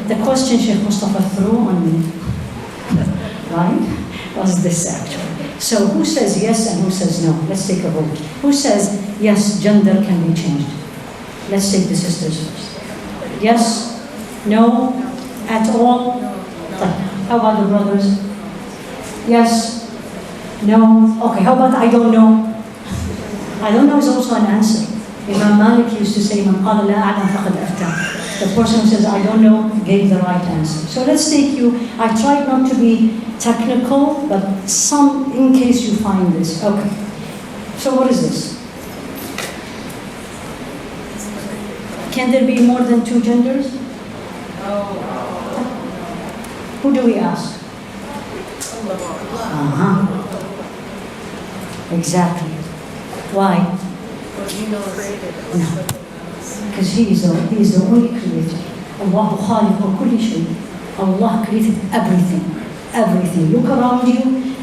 the question Sheikh Mustafa threw on me, right, was this actually. So who says yes and who says no? Let's take a vote. Who says yes, gender can be changed? Let's take the sisters first. Yes? No? At all? How about the brothers? Yes? No? Okay, how about I don't know? I don't know is also an answer. Imam Malik used to say, "Man qala la a'lam faqad afta." The person who says, "I don't know," gave the right answer. So let's take you, I tried not to be technical, but some, in case you find this. Okay. So what is this? Can there be more than two genders? Who do we ask? Exactly. Why? No. Because he is the only creator. Allah khaliq kulli shay. Allah created everything. Everything. Look around you,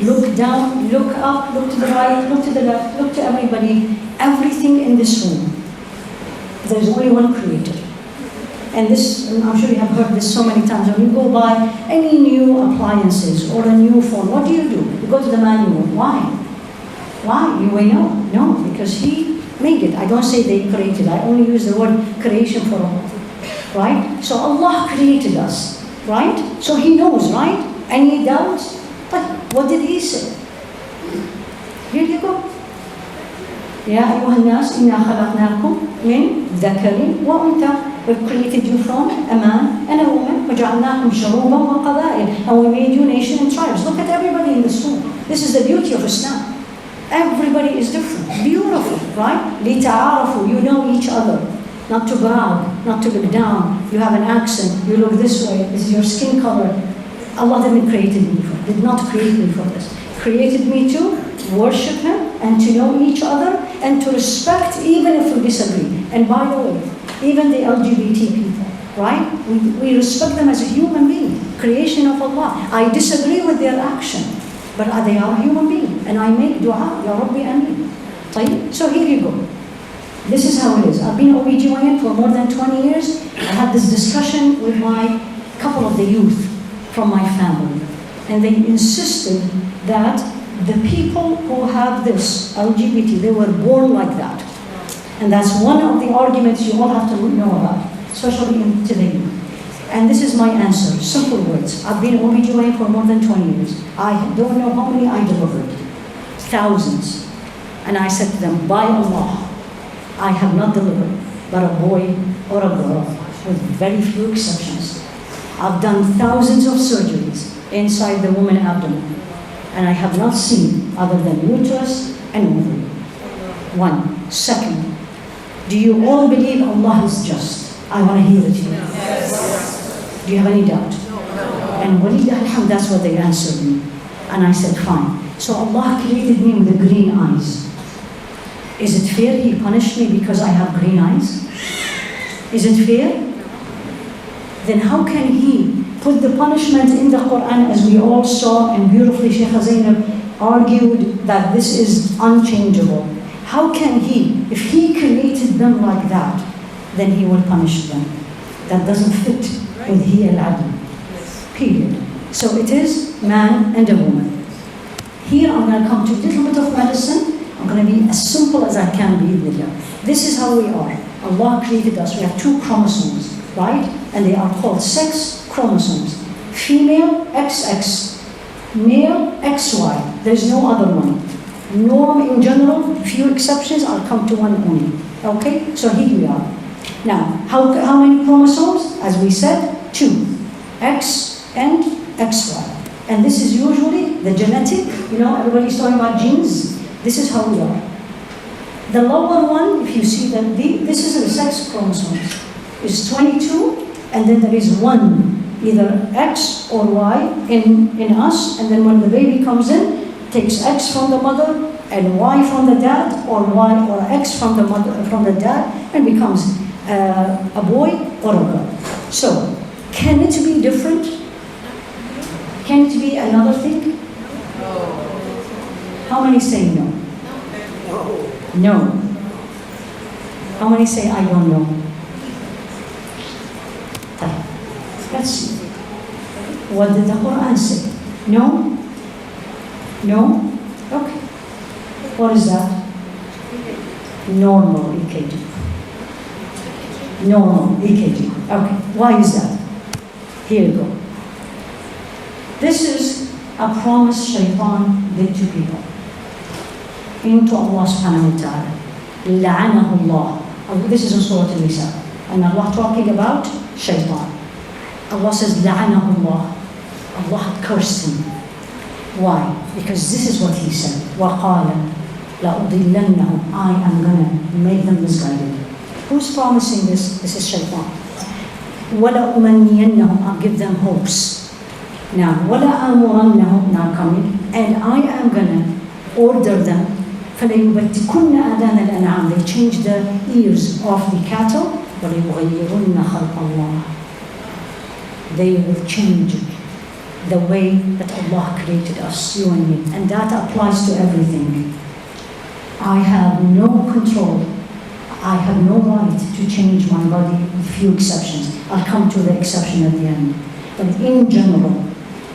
look down, look up, look to the right, look to the left, look to everybody. Everything in this room. There's only one creator. And this, I'm sure you have heard this so many times. When you go buy any new appliances or a new phone, what do? You go to the manual. Why? Why? You may know. No, because he made it. I don't say they created. I only use the word creation for all. Right? So Allah created us. Right? So He knows, right? Any doubts? But what did He say? Here you go. يا أيها الناس إنا خلقناكم من ذكر وأنثى. We've created you from a man and a woman. وجعلناكم شعوبا وقبائل. And we made you nation and tribes. Look at everybody in this room. This is the beauty of Islam. Everybody is different. Beautiful, right? لِتَعَارَفُوا. You know each other. Not to brag, not to look down. You have an accent. You look this way. This is your skin color. Allah didn't create me for. Did not create me for this. Created me to worship Him and to know each other and to respect even if we disagree. And by the way, even the LGBT people, right? We respect them as a human being, creation of Allah. I disagree with their action, but they are a human being. And I make dua, Ya Rabbi Ameen. So here you go. This is how it is. I've been OBGYN for more than 20 years. I had this discussion with my couple of the youth from my family. And they insisted that the people who have this LGBT, they were born like that. And that's one of the arguments you all have to know about, especially in today. And this is my answer, simple words. I've been OBGYN for more than 20 years. I don't know how many I delivered. Thousands. And I said to them, by Allah, I have not delivered, but a boy or a girl, with very few exceptions. I've done thousands of surgeries inside the woman's abdomen. And I have not seen other than uterus and ovary. One. Second, do you all believe Allah is just? I want to hear it here. Yes. Do you have any doubt? No. And walillah alhamd, that's what they answered me. And I said, fine. So Allah created me with the green eyes. Is it fair He punished me because I have green eyes? Is it fair? Then how can He put the punishment in the Quran, as we all saw, and beautifully Sheikh Zainab argued that this is unchangeable. How can He, if He created them like that, then He will punish them? That doesn't fit with He al-Adl. Period. So it is man and a woman. Here I'm going to come to a little bit of medicine. I'm going to be as simple as I can be with you. This is how we are. Allah created us. We have 2 chromosomes, right? And they are called sex chromosomes. Female, XX. Male, XY. There's no other one. Norm in general, few exceptions, I'll come to one only. Okay? So here we are. Now, how many chromosomes? As we said, 2. X and XY. And this is usually the genetic, everybody's talking about genes. This is how we are. The lower one, if you see that, this is the sex chromosomes, is 22, and then there is 1, either X or Y in us, and then when the baby comes in, takes X from the mother and Y from the dad, or Y or X from the mother from the dad, and becomes a boy or a girl. So, can it be different? Can it be another thing? How many say no? No. How many say I don't know? Let's What did the Quran say? No? No? Okay. What is that? Normal EKG. Normal EKG. Okay. Why is that? Here you go. This is a promise Shaitan did to people. Into Allah subhanahu wa ta'ala. La'anahu Allah. This is in Surah An-Nisa. And Allah talking about Shaitan. Allah says, La'anahu Allah. Allah had cursed him. Why? Because this is what he said. وَقَالَ لَأُضِلَّنَّهُمْ I am going to make them misguided. Who's promising this? This is Shaitan. وَلَأُمَنِّيَنَّهُمْ I'll give them hopes. Now, وَلَأَمُرَنَّهُمْ now coming, and I am going to order them. فَلَيُبَتِّكُنَّ آذَانَ الْأَنْعَامِ They change the ears of the cattle. وَلَيُغَيِّرُنَّ خَلْقَ اللَّهِ They will change the way that Allah created us, you and me. And that applies to everything. I have no control. I have no right to change my body with few exceptions. I'll come to the exception at the end. But in general,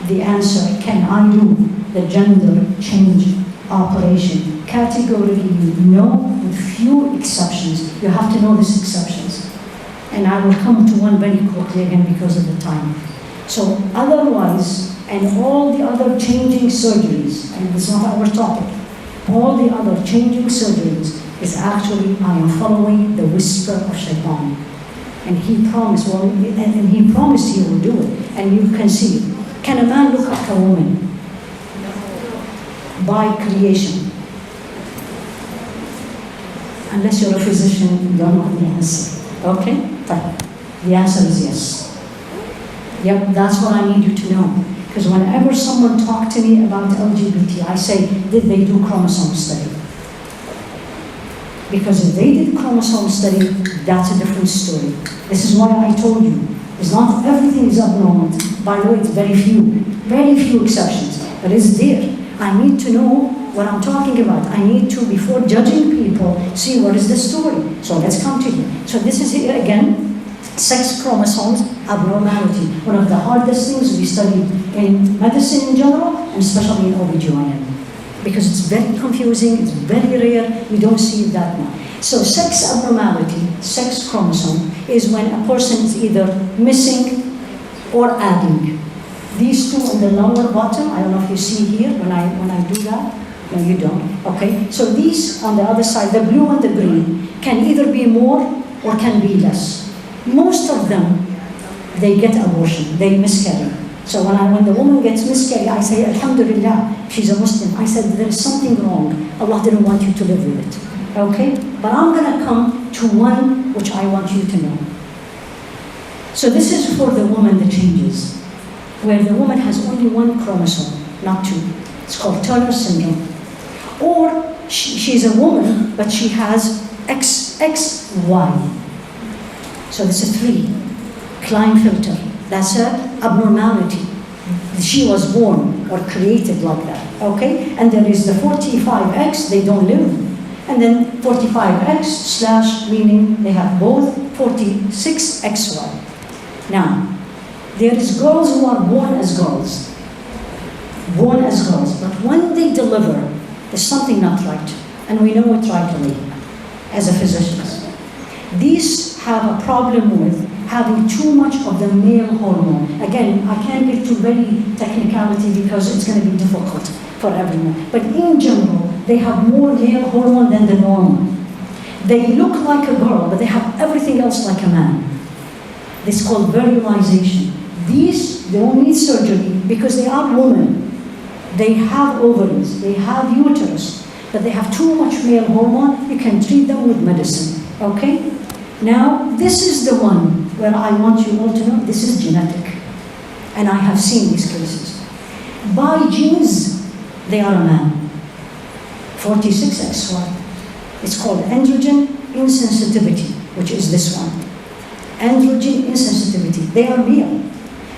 the answer, can I do the gender change operation? Categorically, no, with few exceptions. You have to know these exceptions. And I will come to one very quickly again because of the time. So otherwise, and all the other changing surgeries, and it's not our topic, all the other changing surgeries is actually, I am following the whisper of Shaitan. And he promised, and he promised he will do it. And you can see it. Can a man look at a woman? By creation. Unless you're a physician, you don't know the answer. Okay? Fine. The answer is yes. Yep, that's what I need you to know. Because whenever someone talks to me about LGBT, I say, did they do chromosome study? Because if they did chromosome study, that's a different story. This is why I told you, it's not everything is abnormal. By the way, it's very few exceptions, but it's there. I need to know what I'm talking about. I need to, before judging people, see what is the story. So let's come to here. So this is here again, sex chromosomes abnormality. One of the hardest things we study in medicine in general, and especially in OBGYN. Because it's very confusing, it's very rare, we don't see it that much. So sex abnormality, sex chromosome, is when a person is either missing or adding. These two on the lower bottom, I don't know if you see here when I do that. No, you don't. Okay, so these on the other side, the blue and the green, can either be more or can be less. Most of them, they get abortion, they miscarry. So when the woman gets miscarried, I say, Alhamdulillah, she's a Muslim. I said, there is something wrong. Allah didn't want you to live with it. Okay? But I'm going to come to one which I want you to know. So this is for the woman that changes, where the woman has only one chromosome, not two. It's called Turner syndrome. Or she's a woman, but she has XXY. So this is 3. Klinefelter. That's an abnormality. She was born or created like that, okay? And there is the 45X, they don't live. And then 45X / meaning they have both 46XY. Now, there is girls who are born as girls. Born as girls. But when they deliver, there's something not right. And we know it right away as a physicians. These have a problem with having too much of the male hormone. Again, I can't get to very technicality because it's going to be difficult for everyone. But in general, they have more male hormone than the normal. They look like a girl, but they have everything else like a man. This is called virilization. These, they don't need surgery because they are women. They have ovaries, they have uterus, but they have too much male hormone. You can treat them with medicine, okay? Now, this is the one where I want you all to know this is genetic. And I have seen these cases. By genes, they are a man. 46XY. It's called androgen insensitivity, which is this one. Androgen insensitivity. They are male.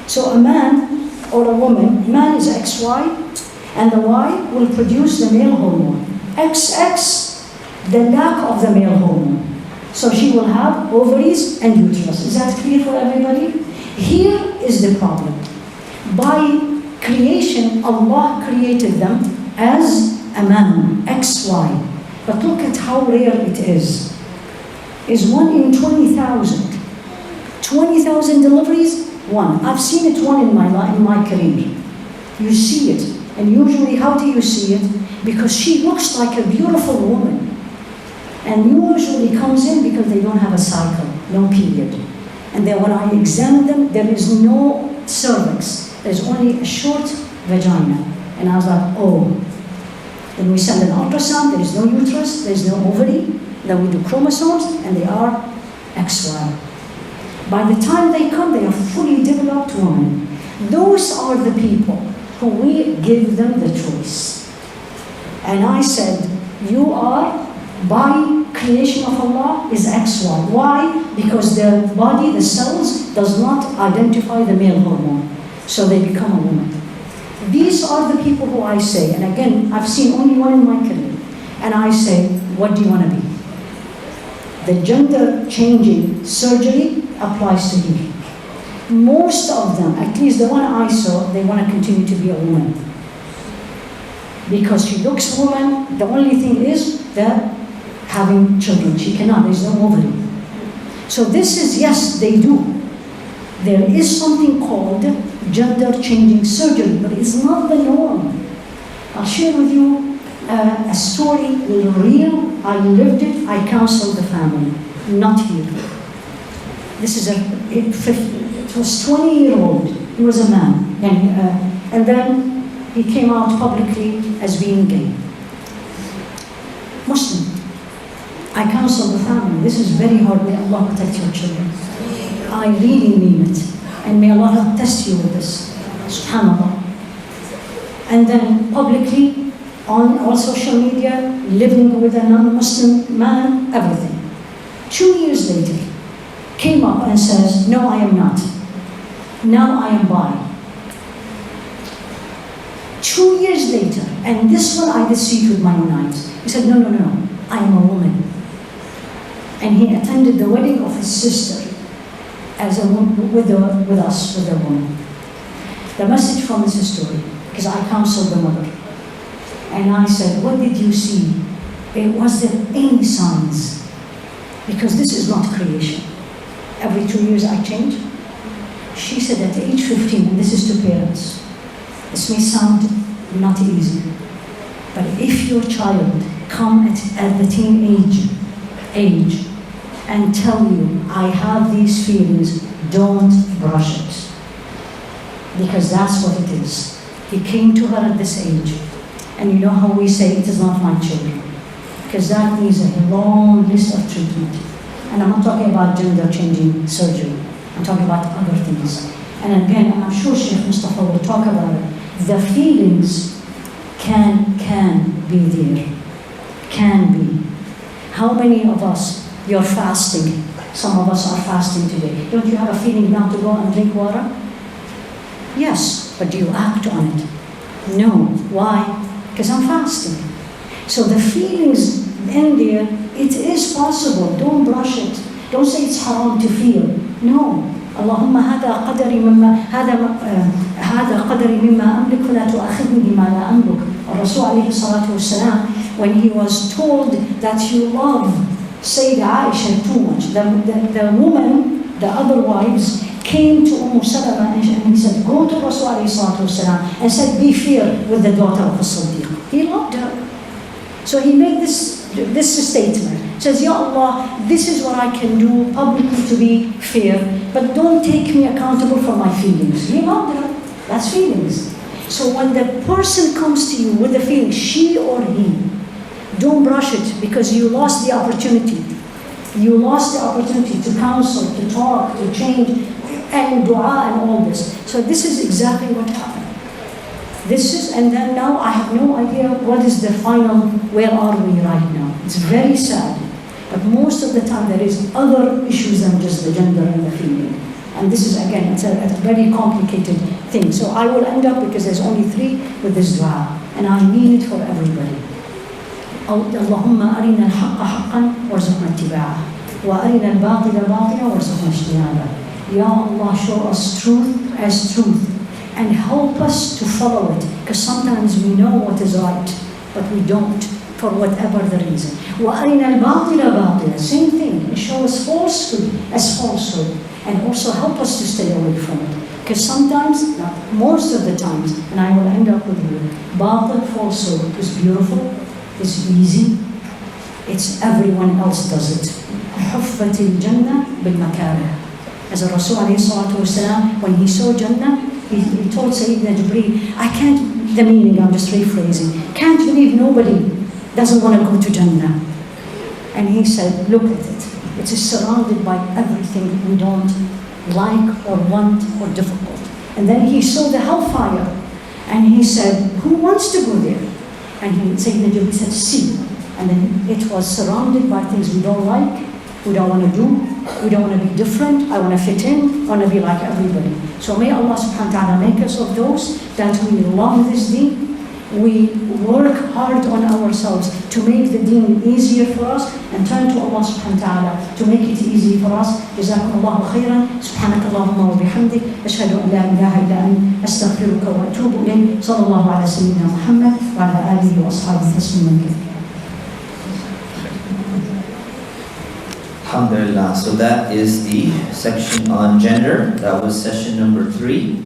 So a man or a woman, man is XY, and the Y will produce the male hormone. XX, the lack of the male hormone. So she will have ovaries and uterus. Is that clear for everybody? Here is the problem. By creation, Allah created them as a man, XY. But look at how rare it is. Is 1 in 20,000. 20,000 deliveries, 1. I've seen it 1 in my career. You see it. And usually, how do you see it? Because she looks like a beautiful woman. And usually comes in because they don't have a cycle, no period. And then when I examine them, there is no cervix. There's only a short vagina. And I was like, oh. Then we send an ultrasound, there is no uterus, there is no ovary. Then we do chromosomes, and they are XY. By the time they come, they are fully developed women. Those are the people who we give them the choice. And I said, you are, by creation of Allah, is XY. Why? Because their body, the cells, does not identify the male hormone. So they become a woman. These are the people who I say, and again, I've seen only 1 in my career, and I say, what do you want to be? The gender-changing surgery applies to you. Most of them, at least the one I saw, they want to continue to be a woman. Because she looks woman, the only thing is that having children. She cannot, there's no ovary. So this is, yes, they do. There is something called gender-changing surgery, but it's not the norm. I'll share with you a story, real, I lived it, I counseled the family, not here. This is it was 20-year-old, he was a man, and then he came out publicly as being gay. Muslim. I counsel the family, this is very hard, may Allah protect your children. I really mean it, and may Allah test you with this, subhanAllah. And then publicly, on all social media, living with a non-Muslim man, everything. 2 years later, came up and says, no, I am not. Now I am bi. 2 years later, and this one I did see it with my own eyes. He said, no, I am a woman. And he attended the wedding of his sister as a woman, with a woman. The message from this story, because I counseled the mother. And I said, what did you see? Was there any signs? Because this is not creation. Every 2 years I change. She said at age 15, and this is to parents, this may sound not easy, but if your child come at the teenage age and tell you, I have these feelings, don't brush it. Because that's what it is. He came to her at this age. And you know how we say, it is not my children. Because that needs a long list of treatment. And I'm not talking about gender-changing surgery. I'm talking about other things. And again, I'm sure Sheikh Mustafa will talk about it. The feelings can be there. Can be. How many of us, you're fasting. Some of us are fasting today. Don't you have a feeling not to go and drink water? Yes, but do you act on it? No. Why? Because I'm fasting. So the feelings in there, it is possible. Don't brush it. Don't say it's haram to feel. No. اللهم هذا قدري مما أملك فلا تؤاخذني بما لا أملك. الرسول عليه الصلاة والسلام, when he was told that you love Sayyidah Aisha too much, the woman, the other wives, came to Salama and he said, go to Rasul alayhi salatu wasalam and said, be fair with the daughter of the Siddiq. He loved her. So he made this statement. Says, Ya Allah, this is what I can do publicly to be fair, but don't take me accountable for my feelings. He loved her. That's feelings. So when the person comes to you with the feeling, she or he, don't brush it because you lost the opportunity. You lost the opportunity to counsel, to talk, to change, and dua and all this. So this is exactly what happened. This is, and then now I have no idea what is the final, where are we right now? It's very sad. But most of the time there is other issues than just the gender and the feeling. And this is, again, it's a very complicated thing. So I will end up, because there's only 3, with this dua. And I mean it for everybody. اللهم أرنا الحق حقا وارزقنا اتباعه وأرنا الباطل باطلا وارزقنا اجتنابه. Ya Allah, show us truth as truth and help us to follow it. Because sometimes we know what is right, but we don't, for whatever the reason. وَأَرِنَا الْبَاطِلَ بَاطِلًا. Same thing, and show us falsehood as falsehood, and also help us to stay away from it. Because sometimes, not most of the times, and I will end up with you, batil, falsehood is beautiful, is easy, it's everyone else does it. حُفَّتِ الْجَنَّةِ بِالْمَكَارِهِ. As a Rasul alayhi salatu wasalam, when he saw Jannah, he told Sayyidina Jibreel, I can't, the meaning, I'm just rephrasing, can't believe nobody doesn't want to go to Jannah. And he said, look at it. It is surrounded by everything we don't like or want or difficult. And then he saw the hellfire, and he said, who wants to go there? And Sayyidina Jibreel said, see. And then it was surrounded by things we don't like, we don't want to do, we don't want to be different, I want to fit in, I want to be like everybody. So may Allah subhanahu wa ta'ala make us of those that we love this deen, we work hard on ourselves to make the deen easier for us, and turn to Allah subhanahu wa ta'ala to make it easy for us. جزاكم الله خيرا. سبحانك اللهم وبحمدك أشهد أن لا إله إلا أنت أستغفرك وأتوب إليك. صلى الله على سيدنا محمد وعلى آله وأصحابه تسليما كثيرا. Alhamdulillah. So that is the section on gender. That was session number 3.